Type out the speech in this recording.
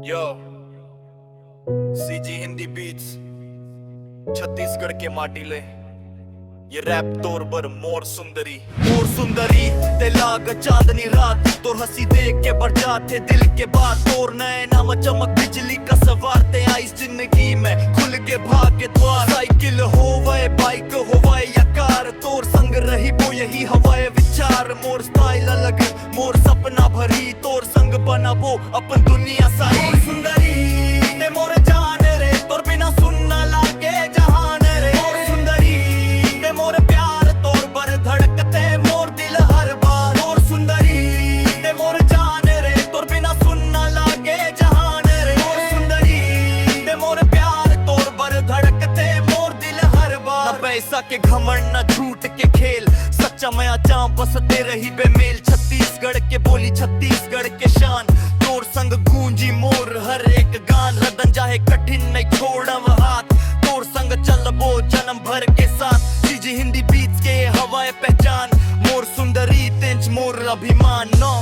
यो CG Hindi beats Chhattisgarh के माटी ले ये रैप तोर बर मोर सुंदरी ते लाग चांदनी रात तोर हंसी देख के बढ़ जाते दिल के बात तोर नए नाम चमक बिजली का सवारते आई जिंदगी में खुल के भाग के द्वार साइकिल होवे बाइक होवे या कार तोर संग रही वो यही हवाए विचार मोर स्टाइल अलग मोर सपना भरी तोर संग बना वो अपन दुनिया सारी सुंदरी ते मोर जान रे तोर बिना सुनना लागे जहान रे मोर सुंदरी ते मोर प्यार तोर बर धड़कते मोर दिल हर बार मोर सुंदरी ते मोर जान रे तोर बिना सुनना लागे जहान रे मोर सुंदरी ते मोर प्यार तोर बर धड़कते मोर दिल हर बार न पैसा के घमंड न झूठ के खेल सच्चा मैं आचा बस तेरे ही बेमेल छत्तीसगढ़ के बोली छत्तीसगढ़ के शान तोर संग गूंजी मोर हर एक गान रदन जाहे कठिन नहीं छोड़म हाथ तोर संग चल वो जन्म भर के साथ सीजी हिंदी बीट्स के हवाए पहचान मोर सुंदरी तेंच मोर अभिमान नो